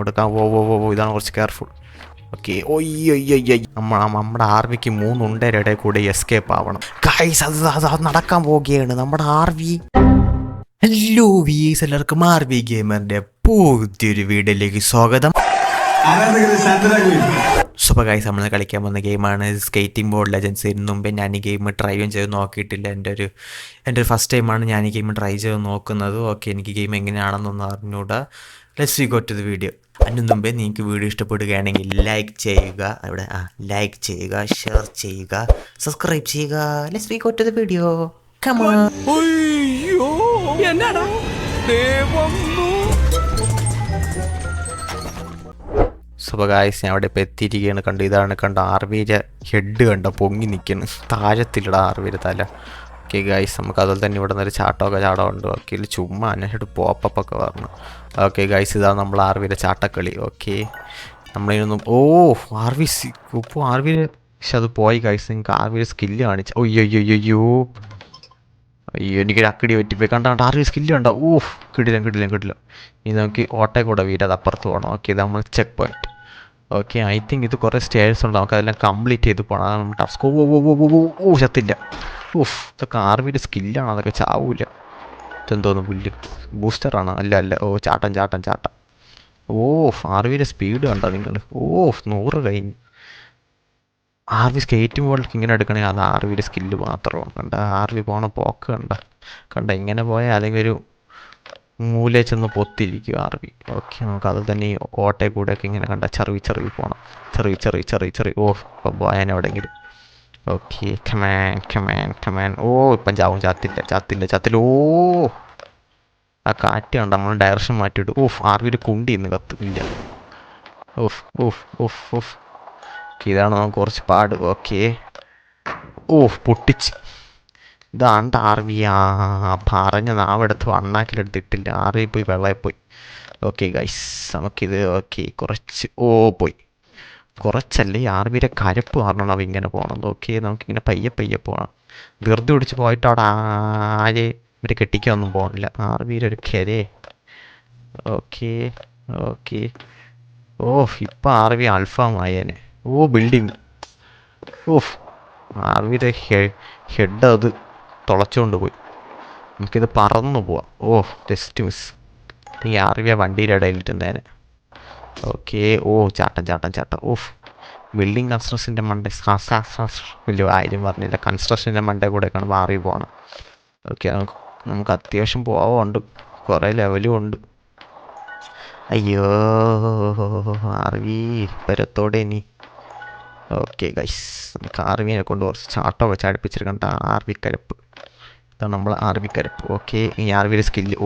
കൊടുക്കാം. ഇതാണ് കുറച്ച് കെയർഫുൾ. ഓക്കെ. ഒയ്യൊയ്യൊയ്യ നമ്മുടെ ആർവിക്ക് 3 ഉണ്ടയുടെ ഇടയിൽ കൂടെ എസ്കേപ്പ് ആവണം ഗൈസ്. അത് നടക്കാൻ പോവുകയാണ് നമ്മുടെ ആർവി. ഹലോ വിഎസ്, എല്ലാവർക്കും ആർവി ഗെയിമറിന്റെ പുതിയൊരു വീഡിയോയിലേക്ക് സ്വാഗതം. സൂപ്പർ ഗൈസ്, നമ്മൾ കളിക്കാൻ പോകുന്ന ഗെയിമാണ് സ്കേറ്റിംഗ് ബോർഡ് ലെജൻസ്. ഇതിന് മുമ്പേ ഞാൻ ഈ ഗെയിം ട്രൈയും ചെയ്ത് നോക്കിയിട്ടില്ല. എൻ്റെ ഒരു ഫസ്റ്റ് ടൈമാണ് ഞാൻ ഈ ഗെയിം ട്രൈ ചെയ്ത് നോക്കുന്നത്. ഓക്കെ, എനിക്ക് ഗെയിം എങ്ങനെയാണെന്നൊന്ന് അറിഞ്ഞൂടാ. Let's we go to the video. അതിന് മുമ്പേ നിങ്ങൾക്ക് വീഡിയോ ഇഷ്ടപ്പെടുകയാണെങ്കിൽ ലൈക്ക് ചെയ്യുക, ലൈക്ക് ചെയ്യുക, ഷെയർ ചെയ്യുക, സബ്സ്ക്രൈബ് ചെയ്യുക. Let's we go to the video. Come on. അയ്യോ എന്നാടാ ദേവം. സോ ഗായ്സ്, ഞാൻ അവിടെ ഇപ്പോൾ എത്തിയിരിക്കുകയാണ്. കണ്ട ആർവിയുടെ ഹെഡ് കണ്ട പൊങ്ങി നിൽക്കുന്നു. താഴത്തിലിട ആർവിയുടെ തല. ഓക്കെ ഗായ്സ്, നമുക്ക് അതുപോലെ തന്നെ ഇവിടെ നിന്നൊരു ചാടമുണ്ട്. ഓക്കെ, ഇതിൽ ചുമ്മാ അന്വേഷിച്ചിട്ട് പോപ്പൊക്കെ പറഞ്ഞു. ഓക്കെ ഗായ്സ്, ഇതാണ് നമ്മൾ ആർവിയുടെ ചാട്ടക്കളി. ഓക്കെ, നമ്മളിതൊന്നും ആർവിയുടെ പക്ഷെ അത് പോയി ഗായ്സ്. നിങ്ങൾക്ക് ആർവിയുടെ സ്കില്ല് കാണിച്ച അയ്യോ എനിക്കൊരു അക്കടി പറ്റിപ്പോയി. കണ്ട ആർവിയുടെ സ്കില്ല് കണ്ട. കിടില്ല. ഇനി നമുക്ക് ഓട്ടേ കൂടെ വീരത് അപ്പുറത്ത് പോകണം. ഓക്കെ, ഇത് നമ്മൾ check point. Okay, I think ഇത് കുറേ സ്റ്റേഴ്സ് ഉണ്ട്. നമുക്ക് അതെല്ലാം കംപ്ലീറ്റ് ചെയ്ത് പോകണം. അതാണ് ടാസ്ക്. ചത്തില്ല. ഇതൊക്കെ ആർവിയുടെ സ്കില്ലാണ്. അതൊക്കെ ചാവൂല. ഇതെന്തോന്ന് പുല്ല് ബൂസ്റ്ററാണ്? അല്ല. ചാട്ടം. ആർവിയുടെ സ്പീഡ് കണ്ടോ നിങ്ങൾ? 100 കഴിഞ്ഞ്. ആർവി സ്കേറ്റിംഗ് ബോർഡിലേക്ക് ഇങ്ങനെ എടുക്കണമെങ്കിൽ അത് ആർവിയുടെ സ്കില്ല് മാത്രമാണ്. കണ്ട ആർവി പോണ പോക്ക് കണ്ട ഇങ്ങനെ പോയാൽ അല്ലെങ്കിൽ ഒരു മൂലയിൽ ചെന്ന് പൊത്തിരിക്കും ആർവി. ഓക്കെ, നമുക്ക് അത് തന്നെ ഈ ഓട്ടയിൽ കൂടെയൊക്കെ ഇങ്ങനെ കണ്ട ചെറിയ പോകണം. ചെറിയ ഇപ്പം പോയാൻ എവിടെയെങ്കിലും. Okay, come on. ഇപ്പം ചാവും. ചത്തില്ല. ആ കാറ്റ് കണ്ട നമ്മൾ ഡയറക്ഷൻ മാറ്റിയിട്ട് ആർവിയുടെ കുണ്ടി ഇന്ന് കത്തില്ല. ഇതാണ് നമുക്ക് കുറച്ച് പാട്. ഓക്കെ, പൊട്ടിച്ച്. ഇതാണ് ആർവി. പറഞ്ഞ നാവെടുത്ത് അണ്ണാക്കിലെടുത്തിട്ടില്ല. ആർവി പോയി വെള്ളയിൽ പോയി. ഓക്കെ ഗൈസ്, നമുക്കിത് കുറച്ച് പോയി. കുറച്ചല്ലേ, ഈ ആർവിയുടെ കരപ്പ് കാരണം അവ ഇങ്ങനെ പോകണം. ഓക്കെ, നമുക്കിങ്ങനെ പയ്യെ പോകണം. ധൃതി പിടിച്ച് പോയിട്ട് അവിടെ ആരെ ഇവർ കെട്ടിക്കൊന്നും പോകണില്ല. ആർവിയുടെ ഒരു കരേ. ഓക്കെ. ഇപ്പം ആർവി അൽഫാമായേനെ. ബിൽഡിങ്. ആർവിയുടെ ഹെഡ് അത് തുളച്ചുകൊണ്ട് പോയി. നമുക്കിത് പറന്നു പോവാം. Just miss. ഈ ആർവിയെ വണ്ടിയുടെ ഇടയിലിട്ടുന്നേനെ. ഓക്കെ, ചാട്ടം. ബിൽഡിങ് കൺസ്ട്രക്ഷൻ്റെ വലിയ ആരും പറഞ്ഞില്ല. കൺസ്ട്രക്ഷൻ്റെ മണ്ടേ കൂടെയൊക്കെയാണ് മാറി പോകണം. ഓക്കെ, നമുക്ക് അത്യാവശ്യം പോവാറുണ്ട്. കുറേ ലെവലും ഉണ്ട്. അയ്യോ ആർവി പരത്തോടെ ഇനി. ഓക്കെ ഗൈസ്, നമുക്ക് ആർവിനെ കൊണ്ട് കുറച്ച് ചാട്ടം വെച്ച് അടുപ്പിച്ചെടുക്കണ്ട. ആർവിക്കരപ്പ്. ഇതാണ് നമ്മൾ ആർവിക്കരപ്പ്. ഓക്കെ, ഈ ആർവിയുടെ സ്കില്ല്.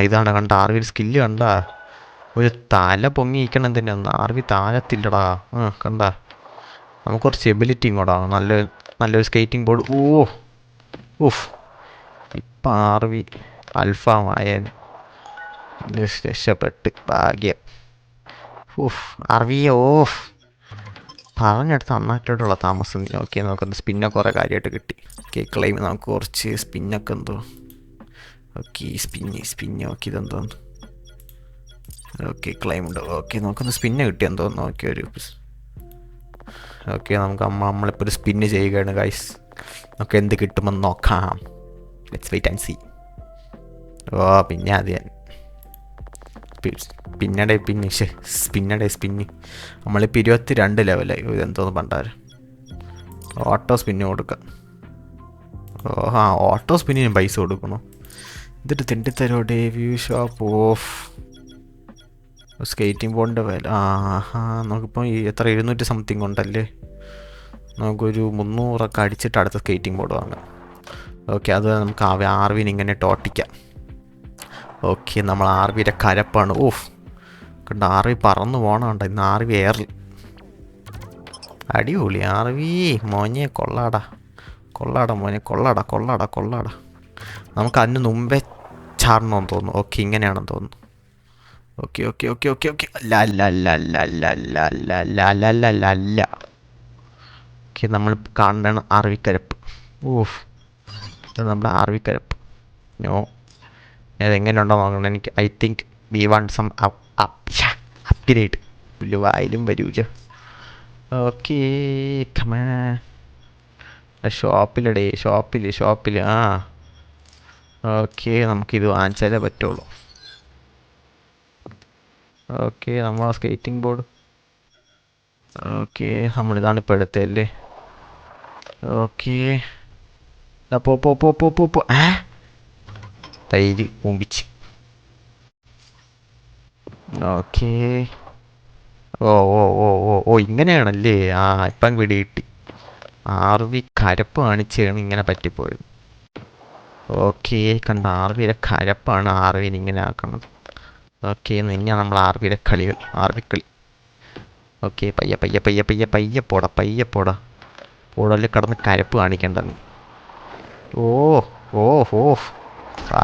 ഇതാണ് കണ്ട ആർവിയുടെ സ്കില്ല് കണ്ട. ഒരു തല പൊങ്ങിയിരിക്കണം തന്നെയാണ്. ആർവി താഴത്തില്ലടാ. കണ്ട, നമുക്ക് കുറച്ച് എബിലിറ്റിയും കൂടാ. നല്ലൊരു സ്കേറ്റിംഗ് ബോർഡ്. ഇപ്പം ആർവി അൽഫാമായ രക്ഷപ്പെട്ട് ഭാഗ്യം. ആർവി പറഞ്ഞെടുത്ത് നന്നായിട്ടുള്ള താമസം. ഓക്കെ, നമുക്കൊന്ന് സ്പിന്നൊക്കെ കുറേ കാര്യമായിട്ട് കിട്ടി. ഓക്കെ, ക്ലെയിം നമുക്ക് കുറച്ച് സ്പിന്നൊക്കെ എന്തോ. Okay, spin. ഓക്കെ, ഇതെന്തോന്ന്. ഓക്കെ, ക്ലെയിം ഉണ്ട്. ഓക്കെ, നമുക്കൊന്ന് സ്പിന്ന് കിട്ടി എന്തോന്ന്. ഓക്കെ, നമ്മളിപ്പോൾ ഒരു സ്പിന്ന് ചെയ്യുകയാണ് ഗൈസ്. നമുക്ക് എന്ത് കിട്ടുമെന്ന് നോക്കാം. Let's wait and see. പിന്നെ അത് ഞാൻ സ്പിന്ന് നമ്മളിപ്പോൾ 22 ലെവലായി. ഇതെന്തോന്ന് പണ്ടാര്. ഓട്ടോ സ്പിന്ന് കൊടുക്കാം. ഓട്ടോ സ്പിന്നിന് പൈസ കൊടുക്കണോ? ഇതൊരു തെണ്ടിത്തരോടെ. വ്യൂ ഷോപ്പ് സ്കേറ്റിംഗ് ബോർഡിൻ്റെ വില. നമുക്കിപ്പോൾ എത്ര 200 സംതിങ് ഉണ്ടല്ലേ. നമുക്കൊരു 300 അടിച്ചിട്ട് അടുത്ത സ്കേറ്റിംഗ് ബോർഡ് വാങ്ങാം. ഓക്കെ, അത് നമുക്ക് ആർവിനെ ഇങ്ങനെ ടോട്ടിക്കാം. ഓക്കെ, നമ്മൾ ആർവിയുടെ കരപ്പാണ്. കണ്ട ആർവി പറന്ന് പോകണുണ്ട്. ഇന്ന് ആർവി എയറിൽ. അടിപൊളി ആർവി മോനെ. കൊള്ളാടാ മോനെ. കൊള്ളാടാ. നമുക്ക് അതിന് മുമ്പേ ചാടണമെന്ന് തോന്നുന്നു. ഓക്കെ, ഇങ്ങനെയാണെന്ന് തോന്നുന്നു. ഓക്കെ. അല്ല. ഓക്കെ, നമ്മൾ കാണണം ആർവിക്കരപ്പ്. ഇത് നമ്മുടെ ആർവിക്കരപ്പ്. അതെങ്ങനെയുണ്ടോ നോക്കണം. എനിക്ക് I think we want some upgrade. വായിലും വരൂല. ഓക്കേ കമാ ഷോപ്പിൽ ആ ഓക്കെ നമുക്കിത് വാങ്ങിച്ചാലേ പറ്റുള്ളൂ. ഓക്കെ നമ്മളെ സ്കേറ്റിംഗ് ബോർഡ്. ഓക്കെ നമ്മളിതാണ് ഇപ്പോൾ എടുത്തല്ലേ. ഓക്കെ പോ തൈര് മുമ്പിച്ച്. ഓക്കെ ഓ ഓ ഓ ഓ ഓ ഇങ്ങനെയാണല്ലേ. ആ ഇപ്പം പിടി കിട്ടി. ആർവി കരപ്പ് കാണിച്ചാണ് ഇങ്ങനെ പറ്റിപ്പോയത്. ഓക്കെ കണ്ട ആർവിയുടെ കരപ്പാണ് ആർവിനെ ഇങ്ങനെ ആക്കുന്നത്. ഓക്കെ ഇനിയാണ് നമ്മൾ ആർവിയുടെ ആർവിക്കളി. ഓക്കെ പയ്യെ പോടാ പോടല് കിടന്ന് കരപ്പ് കാണിക്കണ്ടെന്ന്. ഓ ഓ ഓ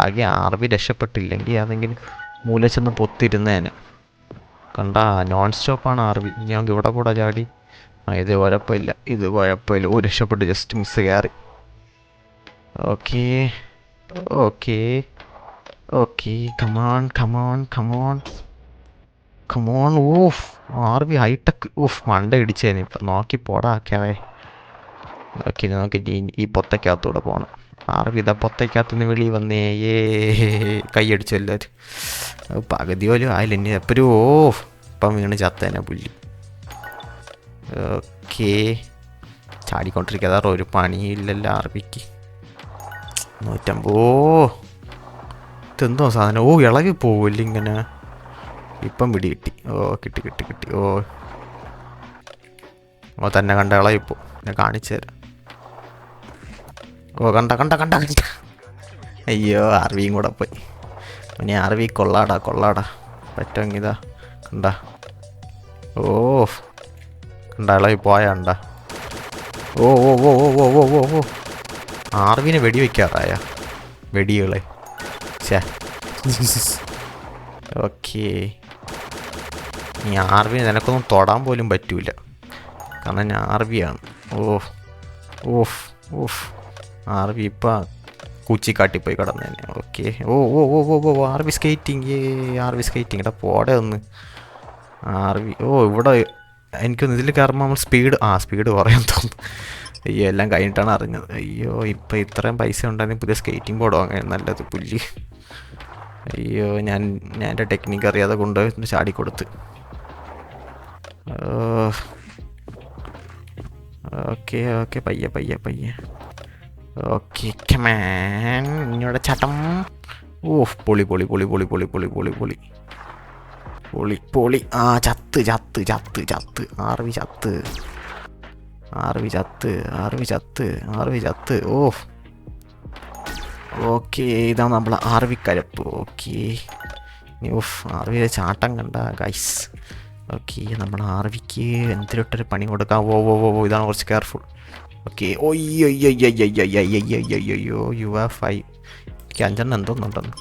ആകെ ആർവി രക്ഷപ്പെട്ടില്ലെങ്കിൽ അതെങ്കിലും മൂല ചെന്ന് പൊത്തിരുന്നേനെ. കണ്ട നോൺ സ്റ്റോപ്പാണ് ആർവി. ഞാൻ ഇവിടെ കൂടെ ചാടി. ഇത് കുഴപ്പമില്ല. ഓ രക്ഷപ്പെട്ട് ജസ്റ്റ് മിസ് കയറി. ഓക്കെ ഓക്കെ ഓക്കെ കമോൺ ഓഫ് ആർവി ഹൈടെക്. ഓഫ് മണ്ട ഇടിച്ചേനെ ഇപ്പം. നോക്കി പോടാക്കാവേ. ഓക്കെ നമുക്ക് ഈ പൊത്തക്കകത്തൂടെ പോകണം. ആർവി ഇതാ പൊത്തക്കകത്തുനിന്ന് വെളി വന്നേ. കൈയടിച്ചു എല്ലാവരും. പകുതി പോലും ആയില്ല. ഇനി എപ്പോഴും ഇപ്പം വീണ് ചത്തേനെ പുല്ല്. ഓക്കെ ചാടിക്കൊണ്ടിരിക്കാതെ ഒരു പണിയില്ലല്ലോ ആർവിക്ക്. 150. ഇതെന്തോ സാധനം. ഇളകി പോവില്ല ഇങ്ങനെ. ഇപ്പം പിടി കിട്ടി. കിട്ടി. തന്നെ കണ്ട ഇളകിപ്പോ. ഞാൻ കാണിച്ചു തരാം. കണ്ട. അയ്യോ ആർവിയും കൂടെ പോയി. ഇനി ആർവി കൊള്ളാടാ പറ്റുമെങ്കിൽ ഇതാ കണ്ട. കണ്ട ഇളകി പോയാണ്ട. ഓ ആർവിനെ വെടിവെക്കാറായ വെടികളെ. ഓക്കെ ഈ ആർവിനെ നിനക്കൊന്നും തൊടാൻ പോലും പറ്റൂല. കാരണം ഞാൻ ആർവിയാണ്. ഓഫ് ആർവി ഇപ്പം കുച്ചിക്കാട്ടിപ്പോയി കിടന്നേനെ. ഓക്കെ ഓ ആർവി സ്കേറ്റിംഗ്. ഇടാ പോടെ ഒന്ന് ആർവി. ഇവിടെ എനിക്കൊന്ന് ഇതിൽ കയറുമ്പോൾ നമ്മൾ സ്പീഡ് കുറയാൻ തോന്നുന്നു. അയ്യോ എല്ലാം കഴിഞ്ഞിട്ടാണ് അറിഞ്ഞത്. അയ്യോ ഇപ്പം ഇത്രയും പൈസ ഉണ്ടായിരുന്നെങ്കിൽ പുതിയ സ്കേറ്റിംഗ് ബോർഡ് വാങ്ങാൻ നല്ലത് പുല്ല്. അയ്യോ ഞാൻ എൻ്റെ ടെക്നിക്ക് അറിയാതെ കൊണ്ടുപോയി ചാടിക്കൊടുത്ത്. ഓക്കെ പയ്യെ. ഓക്കെ കമാൻ ഇങ്ങോട്ട് ചട്ടം. പൊളി ചത്ത് ആർവി ചത്ത്. ഓക്കെ ഇതാണ് നമ്മളെ ആർവി കരപ്പ്. ഓക്കെ ആർവിയുടെ ചാട്ടം കണ്ട ഗൈസ്. ഓക്കെ നമ്മൾ ആർവിക്ക് എന്തിലിട്ടൊരു പണി കൊടുക്കാം. ഇതാണ് കുറച്ച് കെയർഫുൾ. ഓക്കെ ഒയ്യോ UF5 എനിക്ക് 5 എന്തോന്നുണ്ടെന്ന്.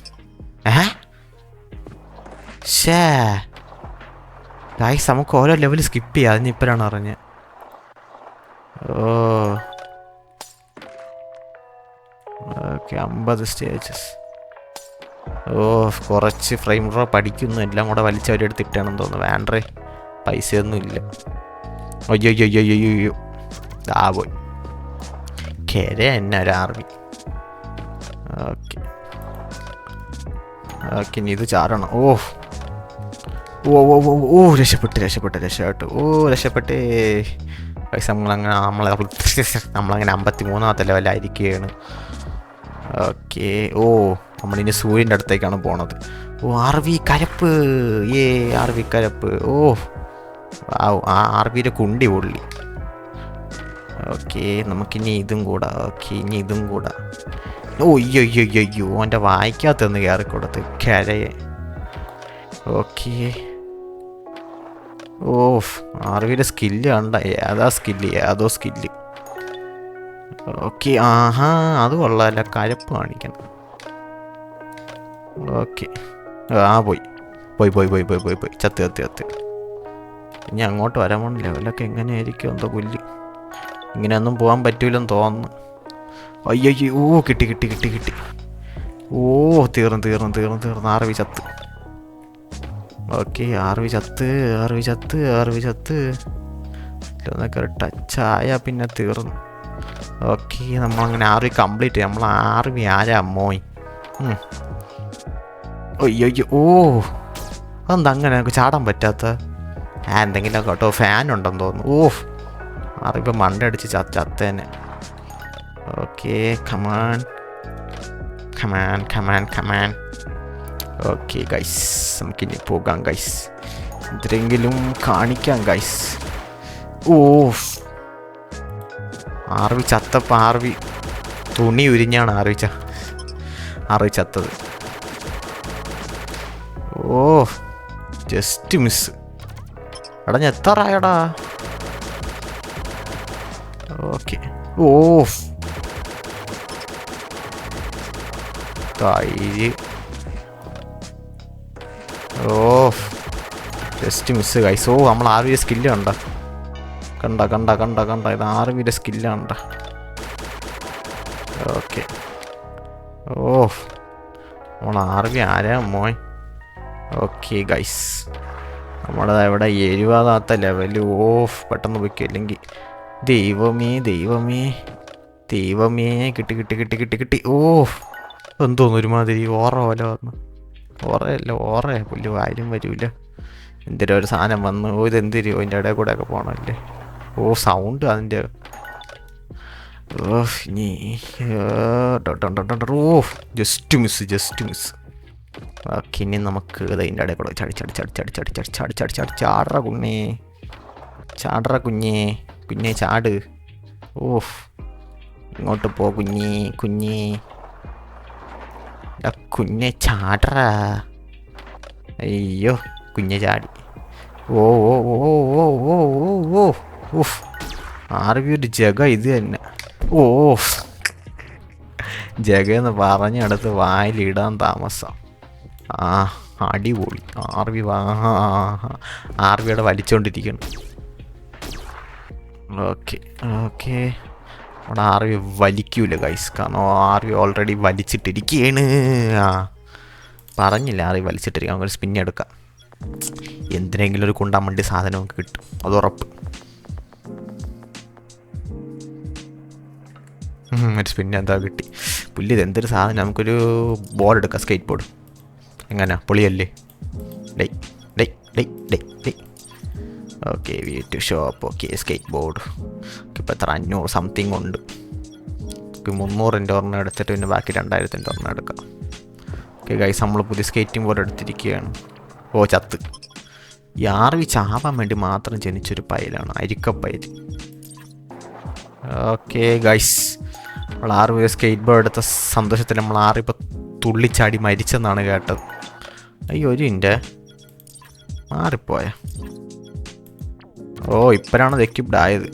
ഗൈസ് നമുക്ക് ഓരോ ലെവൽ സ്കിപ്പ് ചെയ്യാം. അതിനിപ്പോഴാണ് അറിഞ്ഞത്. Okay 50 stages. കുറച്ച് ഫ്രെയിം ഡ്രോപ്പ് അടിക്കുന്നു. എല്ലാം കൂടെ വലിച്ചവരെടുത്തിട്ടാണെന്ന് തോന്നുന്നു. വേണ്ടേ പൈസയൊന്നും ഇല്ല. അയ്യോ പോയി എന്നെ ഒരു ആർവി. ഓക്കെ ഇനി ഇത് ചാടണം. രക്ഷപ്പെട്ടേ പൈസ. നമ്മളങ്ങനെ 53ാമത്തെ ലെവലായിരിക്കുകയാണ്. ഓക്കെ നമ്മളിനി സൂര്യൻ്റെ അടുത്തേക്കാണ് പോണത്. ആർവി കരപ്പ്. ആർവിയുടെ കുണ്ടി പൊള്ളി. ഓക്കെ നമുക്കിനി ഇതും കൂടാ. അയ്യോ എൻ്റെ വായിക്കാത്തൊന്ന് കയറിക്കൊടുത്ത് കരയെ. ഓക്കെ ആർവിയുടെ സ്കില്ല് കണ്ട. ഏതോ സ്കില്ല്. ഓക്കെ അത് കൊള്ളാമല്ല. കരപ്പ് കാണിക്കണം. ഓക്കെ പോയി ചത്ത്. ഇനി അങ്ങോട്ട് വരാൻ പോണ ലെവലൊക്കെ എങ്ങനെയായിരിക്കും എന്തോ പുല്ല്. ഇങ്ങനെയൊന്നും പോകാൻ പറ്റൂലെന്ന് തോന്നുന്നു. അയ്യോ കിട്ടി. തീർന്നു ആർവി ചത്ത്. ഓക്കെ ആർവി ചത്ത് ഇതൊന്നൊക്കെ ഒരു ടച്ചായ പിന്നെ തീർന്നു. ഓക്കെ നമ്മളങ്ങനെ ആർവി കംപ്ലീറ്റ് ചെയ്യും. നമ്മൾ ആർവി ആരാ മോയ്. അയ്യോ ഓ അതെന്താ അങ്ങനെ നമുക്ക് ചാടാൻ പറ്റാത്ത എന്തെങ്കിലും കേട്ടോ ഫാൻ ഉണ്ടെന്ന് തോന്നുന്നു. ആർവിപ്പം മണ്ടടിച്ച് ചത്തേനെ. Okay come on. ഓക്കെ ഗൈസ് നമുക്കിനി പോകാം ഗൈസ്. എന്തെങ്കിലും കാണിക്കാം ഗൈസ്. ആർവി ചത്തപ്പോൾ ആർവി തുണി ഉരിഞ്ഞാണ് ആർവി ചത്തത്. Just miss. എടാ ഞാൻ എത്താറായടാ. Okay just miss guys. നമ്മൾ ആർവിയുടെ സ്കില്ല് കണ്ട ഇത് ആർവിയുടെ സ്കില്ലാണ്. ഓക്കെ നമ്മൾ ആർവി ആരാ മോയ്. ഓക്കെ ഗൈസ് നമ്മുടെ ഇവിടെ 70ാമത്തെ ലെവല്. പെട്ടെന്ന് പോയിക്കോ അല്ലെങ്കിൽ ദൈവമേ കിട്ടി. എന്തോന്നു ഒരുമാതിരി ഓറ പോലെ വന്നു. ഓറ പുല്ല് ആരും വരൂല. എന്തിനും ഒരു സാധനം വന്നു. ഇതെന്തിരിയോ അതിൻ്റെ ഇടയിൽ കൂടെ ഒക്കെ പോകണമല്ലേ. സൗണ്ട് അതിൻ്റെ ജസ്റ്റ് മിസ്. ഓക്കെ ഇനി നമുക്ക് ഇതിൻ്റെ ഇടയിൽ കൂടെ ചാടറ കുഞ്ഞേ ചാട്. ഇങ്ങോട്ട് പോ കുഞ്ഞെ ചാടറ. അയ്യോ കുഞ്ഞെ ചാടി. ആർവി ഒരു ജഗ ഇത് തന്നെ. ജഗന്ന് പറഞ്ഞെടുത്ത് വായിലിടാൻ താമസം. അടിപൊളി. ആർവിയുടെ വലിച്ചോണ്ടിരിക്കണം. ഓക്കെ അവിടെ ആർവി വലിക്കൂല ഗൈസ്. കാരണം ആർവി ഓൾറെഡി വലിച്ചിട്ടിരിക്കുകയാണ്. പറഞ്ഞില്ല ആർവി വലിച്ചിട്ടിരിക്കാം. നമുക്ക് സ്പിൻ എടുക്കാം. എന്തിനെങ്കിലും ഒരു കുണ്ടാൻ വേണ്ടി സാധനം നമുക്ക് കിട്ടും, അത് ഉറപ്പ്. ഒരു സ്പിൻ എന്താ കിട്ടി. പുല്ല് ഇതെന്തൊരു സാധനം. നമുക്കൊരു ബോർഡ് എടുക്കാം, സ്കേറ്റ് ബോർഡ്. എങ്ങനെയാ പൊളിയല്ലേ. ഓക്കെ വീട്ടു ഷോപ്പ്. Okay skate board. ഇപ്പോൾ എത്ര 500 സംതിങ് ഉണ്ട്. 300 ഒരെണ്ണം എടുത്തിട്ട് പിന്നെ ബാക്കി 2000 ഒരെണ്ണം എടുക്കാം. ഓക്കെ ഗൈസ് നമ്മൾ പുതിയ സ്കേറ്റിംഗ് ബോർഡ് എടുത്തിരിക്കുകയാണ്. ചത്ത്. ഈ ആർവി ചാവാൻ വേണ്ടി മാത്രം ജനിച്ചൊരു പൈലാണ്, അരിക്കപ്പയൽ. ഓക്കെ ഗൈസ് നമ്മൾ ആർവി സ്കേറ്റ് ബോർഡ് എടുത്ത സന്തോഷത്തിൽ നമ്മൾ ആറിപ്പോൾ തുള്ളിച്ചാടി മരിച്ചെന്നാണ് കേട്ടത്. അയ്യോ ഒരു മിനിറ്റ് മാറിപ്പോയ. ഇപ്പോഴാണ് എക്യുപ്ഡ് ആയത്.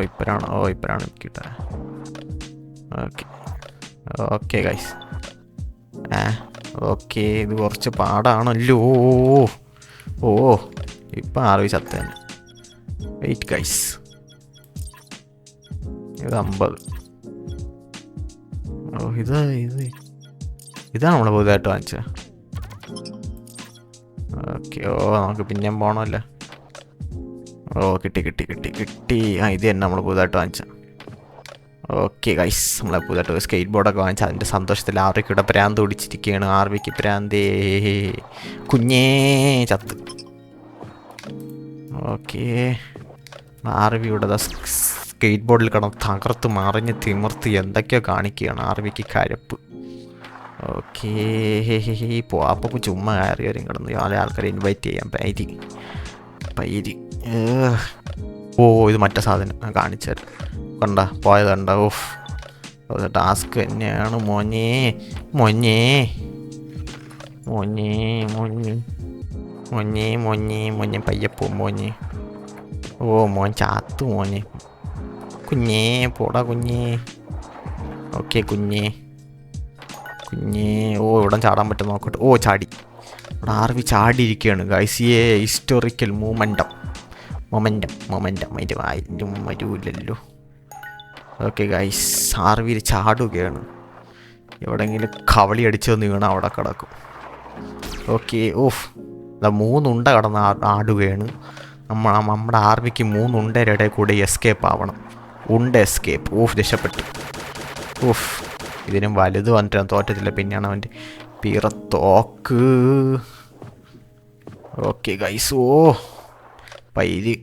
ഇപ്പോഴാണ് കിട്ടുക. Okay guys. ഓക്കെ ഇത് കുറച്ച് പാടാണല്ലോ. ഇപ്പം ആർവി ചത്തേനെ. Wait guys. ഇത് 50. ഇതാണ് നമ്മൾ പുതുതായിട്ട് വാങ്ങിച്ചത്. ഓക്കെ നമുക്ക് പിന്നെയും പോകണമല്ലോ. കിട്ടി. ഇത് തന്നെ നമ്മൾ പുതുതായിട്ട് വാങ്ങിച്ച. ഓക്കെ ഗൈസ് നമ്മളെ പുതുതായിട്ട് സ്കേറ്റ് ബോർഡൊക്കെ വാങ്ങിച്ചാൽ അതിൻ്റെ സന്തോഷത്തിൽ ആർവിക്കിവിടെ പ്രാന്ത് പിടിച്ചിരിക്കുകയാണ്. ആർവിക്ക് പ്രാന്തേ കുഞ്ഞേ ചത്ത്. ഓക്കെ ആർവിയുടെ സ്കേറ്റ് ബോർഡിൽ കിടന്ന് തകർത്ത് മറിഞ്ഞ് തിമിർത്ത് എന്തൊക്കെയോ കാണിക്കുകയാണ്. ആർവിക്ക് കരപ്പ്. ഓക്കെ അപ്പോൾ ചുമ്മാ കയറിയാലും കിടന്ന് പല ആൾക്കാരെ ഇൻവൈറ്റ് ചെയ്യാം. പൈരി. ഇത് മറ്റേ സാധനം കാണിച്ചാൽ പോയത് കണ്ട. ടാസ്ക് തന്നെയാണ് മോനെ പയ്യപ്പോ മോനെ. മോൻ ചാത്തു മോനെ. കുഞ്ഞേ പോടാ കുഞ്ഞേ. ഓക്കെ കുഞ്ഞേ. ഇവിടെ ചാടാൻ പറ്റും നോക്കട്ടെ. ചാടി. ഇവിടെ ആർവി ചാടിയിരിക്കുകയാണ് ഗൈസ്. ഹിസ്റ്റോറിക്കൽ മൊമെൻറ്റം അതിൻ്റെ വായിലും വരൂലല്ലോ. Okay guys ആർവിയിൽ ചാടുകയാണ്. എവിടെയെങ്കിലും കവളി അടിച്ചു വന്ന് വീണാൽ അവിടെ കിടക്കും. ഓക്കെ. ഓഫ്, 3 ഉണ്ട കടന്ന് ആടുകയാണ്. നമ്മുടെ ആർമിക്ക് 3 ഉണ്ടയുടെ ഇടയിൽ കൂടെ എസ്കേപ്പ് ആവണം. എസ്കേപ്പ്. ഓഫ്, രക്ഷപ്പെട്ടു. ഓഫ്, ഇതിനും വലുത് വന്നിട്ട് തോറ്റത്തില്ല. പിന്നെയാണ് അവൻ്റെ പിറത്തോക്ക്. Okay guys. പൈര്.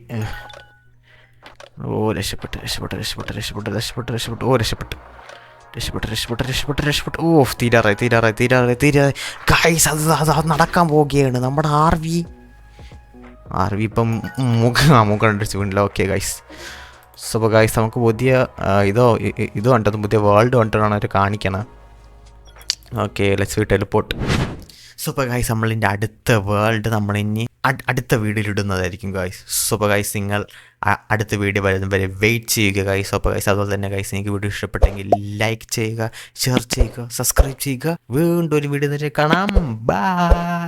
രക്ഷപ്പെട്ടു. ഓഫ്, തീരാറായി. ഗൈസ്, അത് നടക്കാൻ പോവുകയാണ്. നമ്മുടെ ആർവി ഇപ്പം മുഖം കണ്ടിച്ച് വീണില്ല. Okay guys. സോ അപ്പോൾ ഗൈസ്, നമുക്ക് പുതിയ ഇത് കണ്ടത് പുതിയ വേൾഡ് കണ്ടിട്ടാണ് അവർ കാണിക്കണം. Okay, let's teleport. സോ അപ്പോൾ ഗൈസ്, നമ്മളിൻ്റെ അടുത്ത വേൾഡ് നമ്മളിനി അടുത്ത വീഡിയോയിലിടുന്നതായിരിക്കും ഗൈസ്. സോ അപ്പോൾ ഗൈസ്, നിങ്ങൾ അടുത്ത വീഡിയോ വരുന്നത് വരെ വെയിറ്റ് ചെയ്യുക ഗൈസ്. അപ്പോൾ ഗൈസ്, അതുപോലെ തന്നെ ഗൈസ്, നിങ്ങൾക്ക് വീഡിയോ ഇഷ്ടപ്പെട്ടെങ്കിൽ ലൈക്ക് ചെയ്യുക, ഷെയർ ചെയ്യുക, സബ്സ്ക്രൈബ് ചെയ്യുക. വീണ്ടും ഒരു വീഡിയോ കാണാം. ബൈ.